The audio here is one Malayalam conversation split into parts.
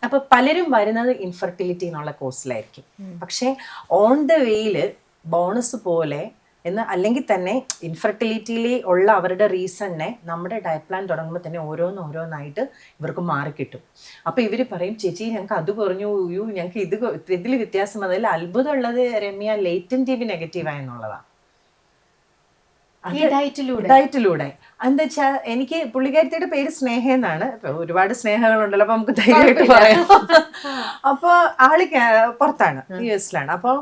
അപ്പൊ പലരും വരുന്നത് ഇൻഫെർട്ടിലിറ്റി എന്നുള്ള കോഴ്സിലായിരിക്കും. പക്ഷെ ഓൺ ദ വേയില് ബോണസ് പോലെ എന്ന് അല്ലെങ്കിൽ തന്നെ ഇൻഫെർട്ടിലിറ്റിയിൽ ഉള്ള അവരുടെ റീസണിനെ നമ്മുടെ ഡയറ്റ് പ്ലാൻ തുടങ്ങുമ്പോൾ തന്നെ ഓരോന്നായിട്ട് ഇവർക്ക് മാറിക്കിട്ടും. അപ്പോൾ ഇവർ പറയും ചേച്ചി ഞങ്ങൾക്ക് അത് കുറഞ്ഞു, ഞങ്ങൾക്ക് ഇതിൽ വ്യത്യാസം. അതിൽ അത്ഭുതമുള്ളത് രമ്യ ലേറ്റന്റ് ടി ബി നെഗറ്റീവായെന്നുള്ളതാണ്. ഡയറ്റിലൂടെ എന്താ വെച്ചാൽ എനിക്ക് പുള്ളിക്കാരത്തിയുടെ പേര് സ്നേഹ എന്നാണ്. ഒരുപാട് സ്നേഹങ്ങളുണ്ടല്ലോ, അപ്പൊ നമുക്ക് ധൈര്യമായിട്ട് പറയാം. അപ്പോൾ ആള് പുറത്താണ്, US-ലാണ്. അപ്പോൾ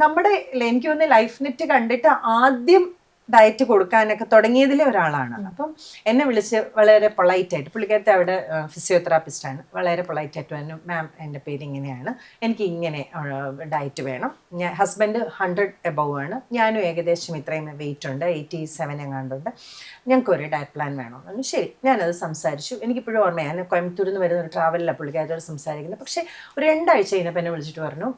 നമ്മുടെ എനിക്ക് തോന്നുന്നു ലൈഫ് നെറ്റ് കണ്ടിട്ട് ആദ്യം ഡയറ്റ് കൊടുക്കാനൊക്കെ തുടങ്ങിയതിലെ ഒരാളാണ്. അപ്പം എന്നെ വിളിച്ച് വളരെ പൊളൈറ്റായിട്ട്, പുള്ളിക്കാരത്തെ അവിടെ ഫിസിയോതെറാപ്പിസ്റ്റാണ്, വളരെ പൊളൈറ്റായിട്ട് പറഞ്ഞു മാം എൻ്റെ പേര് ഇങ്ങനെയാണ്, എനിക്ക് ഇങ്ങനെ ഡയറ്റ് വേണം, ഞാൻ ഹസ്ബൻഡ് 100 എബവ് ആണ്, ഞാനും ഏകദേശം ഇത്രയും വെയിറ്റ് ഉണ്ട്, 87 എങ്ങാണ്ടുണ്ട്, ഞങ്ങൾക്കൊരു ഡയറ്റ് പ്ലാൻ വേണം. ശരി, ഞാനത് സംസാരിച്ചു. എനിക്കിപ്പോഴും ഓർമ്മയാണ്, ഞാൻ കോയമ്പത്തൂരിൽ നിന്ന് വരുന്ന ഒരു ട്രാവലിലാണ് പുള്ളിക്കാരത്തോട് സംസാരിക്കുന്നത്. പക്ഷേ ഒരു 2 ആഴ്ച കഴിഞ്ഞപ്പോൾ എന്നെ വിളിച്ചിട്ട് പറഞ്ഞു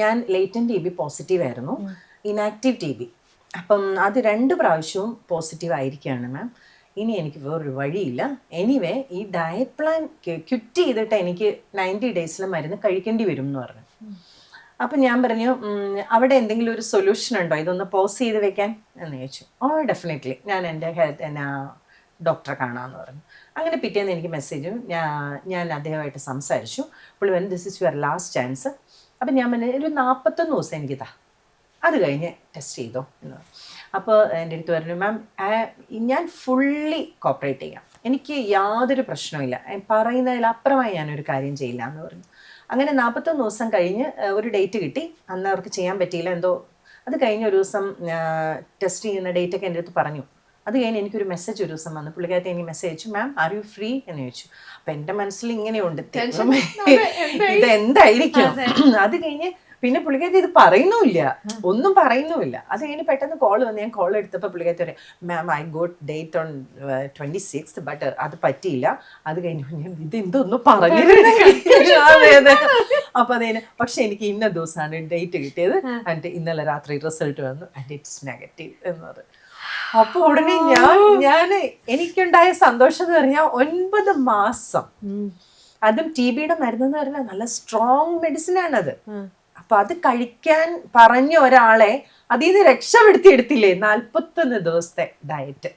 ഞാൻ ലേറ്റന്റ് TB പോസിറ്റീവ് ആയിരുന്നു, ഇനാക്റ്റീവ് TB, അപ്പം അത് 2 പ്രാവശ്യവും പോസിറ്റീവ് ആയിരിക്കുകയാണ് മാം, ഇനി എനിക്ക് വേറൊരു വഴിയില്ല, എനിവേ ഈ ഡയറ്റ് പ്ലാൻ ക്വിറ്റ് ചെയ്തിട്ട് എനിക്ക് 90 ഡേയ്സിൽ മരുന്ന് കഴിക്കേണ്ടി വരും എന്ന് പറഞ്ഞു. അപ്പം ഞാൻ പറഞ്ഞു അവിടെ എന്തെങ്കിലും ഒരു സൊല്യൂഷൻ ഉണ്ടോ, ഇതൊന്ന് പോസ് ചെയ്ത് വെക്കാൻ എന്ന് ചോദിച്ചു. ഡെഫിനറ്റ്ലി ഞാൻ എൻ്റെ ഡോക്ടറെ കാണാമെന്ന് പറഞ്ഞു. അങ്ങനെ പിറ്റേന്ന് എനിക്ക് മെസ്സേജും ഞാൻ അദ്ദേഹമായിട്ട് സംസാരിച്ചു. പുള്ളി പറഞ്ഞു this is your last chance. അപ്പം ഞാൻ പറഞ്ഞു ഒരു 41 ദിവസം എനിക്കിതാ, അത് കഴിഞ്ഞ് ടെസ്റ്റ് ചെയ്തോ എന്ന് പറഞ്ഞു. അപ്പോൾ എൻ്റെ അടുത്ത് പറഞ്ഞു മാം ഞാൻ ഫുള്ളി കോപ്പറേറ്റ് ചെയ്യാം, എനിക്ക് യാതൊരു പ്രശ്നമില്ല, പറയുന്നതിലപ്പുറമായി ഞാനൊരു കാര്യം ചെയ്യില്ല എന്ന് പറഞ്ഞു. അങ്ങനെ 41 ദിവസം കഴിഞ്ഞ് ഒരു ഡേറ്റ് കിട്ടി. അന്ന് അവർക്ക് ചെയ്യാൻ പറ്റിയില്ല എന്തോ. അത് കഴിഞ്ഞ് ഒരു ദിവസം ടെസ്റ്റ് ചെയ്യുന്ന ഡേറ്റൊക്കെ എൻ്റെ അടുത്ത് പറഞ്ഞു. അത് കഴിഞ്ഞ് എനിക്കൊരു മെസ്സേജ് ഒരു ദിവസം വന്നു. പുള്ളിക്കാരത്തെ എനിക്ക് മെസ്സേജ് അയച്ചു മാം ആർ യു ഫ്രീ എന്ന് ചോദിച്ചു. അപ്പം എൻ്റെ മനസ്സിൽ ഇങ്ങനെയുണ്ട് ഇതെന്തായിരിക്കും. അത് കഴിഞ്ഞ് പിന്നെ പുള്ളിക്കാരത്തി ഇത് പറയുന്നുമില്ല, ഒന്നും പറയുന്നുമില്ല. അത് കഴിഞ്ഞ് പെട്ടെന്ന് കോൾ വന്ന് ഞാൻ കോൾ എടുത്തപ്പോൾ പുള്ളിക്കാരത്തി പറയാം ma'am I got date on 26th but അത് പറ്റിയില്ല. അത് കഴിഞ്ഞു ഞാൻ ഇത് എന്തൊന്നും പറഞ്ഞിരുന്നു. അപ്പൊ അതിന് പക്ഷെ എനിക്ക് ഇന്ന ദിവസമാണ് ഡേറ്റ് കിട്ടിയത്, ആൻഡ് ഇന്നലെ രാത്രി റിസൾട്ട് വന്നു ആൻഡ് ഇറ്റ്സ് നെഗറ്റീവ് എന്ന് പറഞ്ഞു. അപ്പൊ ഉടനെ ഞാൻ എനിക്കുണ്ടായ സന്തോഷം എന്ന് പറഞ്ഞാൽ 9 മാസം, അതും TBയുടെ മരുന്നെന്ന് പറഞ്ഞാൽ നല്ല സ്ട്രോങ് മെഡിസിൻ ആണത്. അപ്പൊ അത് കഴിക്കാൻ പറഞ്ഞ ഒരാളെ അതിൽ നിന്ന് രക്ഷപ്പെടുത്തി എടുത്തില്ലേ 41 ദിവസത്തെ ഡയറ്റ്.